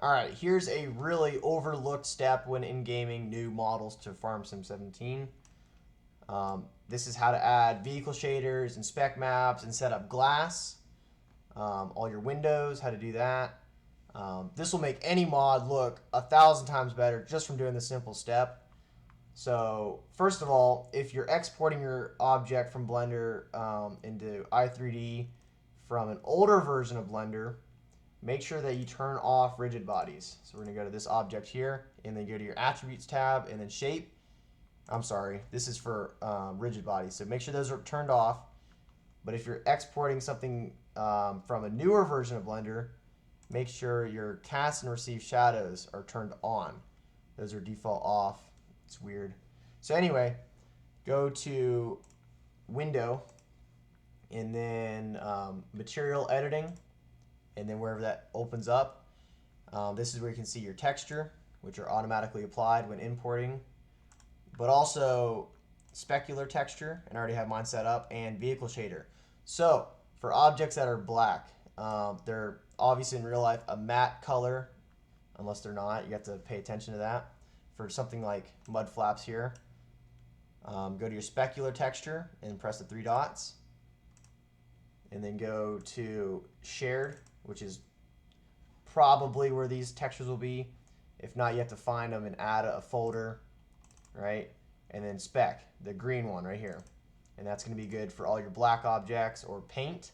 All right, here's a really overlooked step when in gaming new models to Farm Sim 17. This is how to add vehicle shaders and spec maps and set up glass, all your windows, how to do that. This will make any mod look 1,000 times better just from doing this simple step. So first of all, if you're exporting your object from Blender into i3D from an older version of Blender, make sure that you turn off rigid bodies. So we're going to go to this object here, and then go to your attributes tab, and then shape. I'm sorry, this is for rigid bodies. So make sure those are turned off. But if you're exporting something from a newer version of Blender, make sure your cast and receive shadows are turned on. Those are default off. It's weird. So anyway, go to Window, and then Material Editing, and then wherever that opens up, this is where you can see your texture, which are automatically applied when importing, but also specular texture, and I already have mine set up, and vehicle shader. So for objects that are black, they're obviously in real life a matte color, unless they're not. You have to pay attention to that. For something like mud flaps here, go to your specular texture and press the 3 dots, and then go to shared, which is probably where these textures will be. If not, you have to find them and add a folder, right? And then spec, the green one right here. And that's going to be good for all your black objects or paint.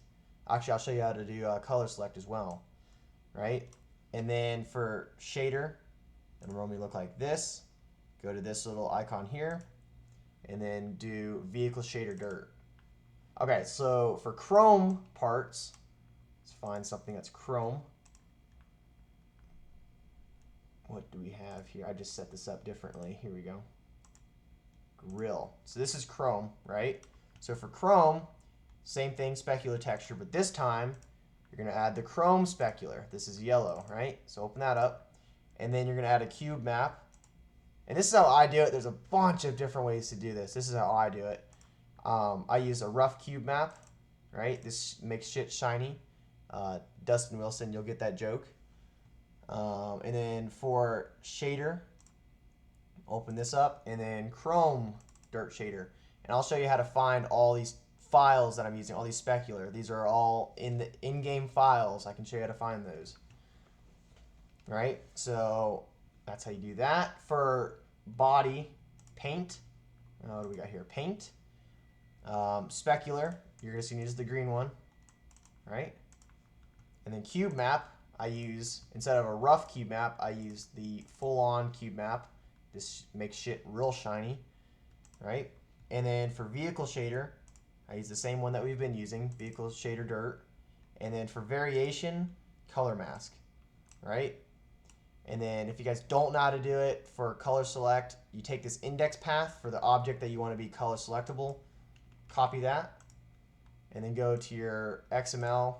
Actually, I'll show you how to do color select as well, right? And then for shader, it'll normally look like this. Go to this little icon here, and then do vehicle shader dirt. Okay, so for chrome parts, let's find something that's chrome. What do we have here? I just set this up differently. Here we go. Grill. So this is chrome, right? So for chrome, same thing, specular texture, but this time you're going to add the chrome specular. This is yellow, right? So open that up, and then you're going to add a cube map. And this is how I do it. There's a bunch of different ways to do this. This is how I do it. I use a rough cube map, right? This makes shit shiny. Dustin Wilson, you'll get that joke. And then for shader, open this up, and then Chrome Dirt Shader. And I'll show you how to find all these files that I'm using, all these specular. These are all in the in-game files. I can show you how to find those. Right? So that's how you do that. For body, paint. What do we got here? Paint. Specular. You're just going to use the green one. Right? And then cube map. I use, instead of a rough cube map, I use the full-on cube map. This makes shit real shiny, right? And then for vehicle shader, I use the same one that we've been using, vehicle shader dirt. And then for variation, color mask, right? And then if you guys don't know how to do it, for color select, you take this index path for the object that you want to be color selectable, copy that, and then go to your XML,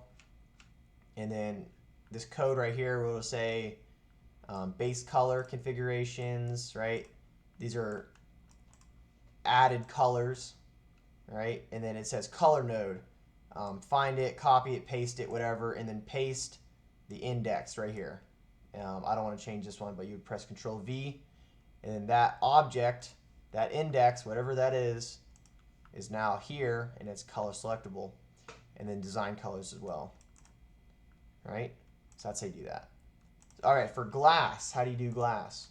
and then this code right here will say base color configurations, right? These are added colors, right? And then it says color node. Find it, copy it, paste it, whatever, and then paste the index right here. I don't want to change this one, but you would press Control V, and then that object, that index, whatever that is now here, and it's color selectable, and then design colors as well, right? So that's how you do that. All right, for glass, how do you do glass?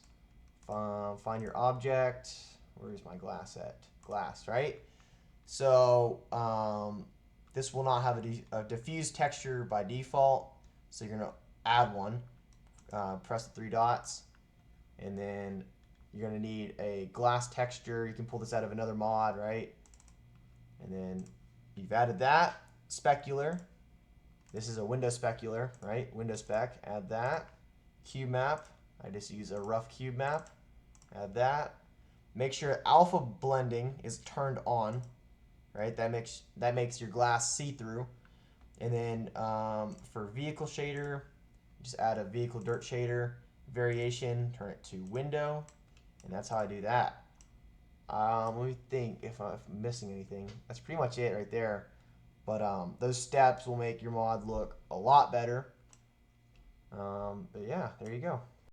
Find your object. Where's my glass at? Glass, right? So this will not have a diffuse texture by default, so you're going to add one. Press the 3 dots, and then you're going to need a glass texture. You can pull this out of another mod, right? And then you've added that. Specular. This is a window specular, right? Window spec, add that. Cube map, I just use a rough cube map, add that. Make sure alpha blending is turned on, right? That makes your glass see-through. And then for vehicle shader, just add a vehicle dirt shader. Variation, turn it to window, and that's how I do that. Let me think if I'm missing anything. That's pretty much it right there. But those steps will make your mod look a lot better, But yeah, there you go.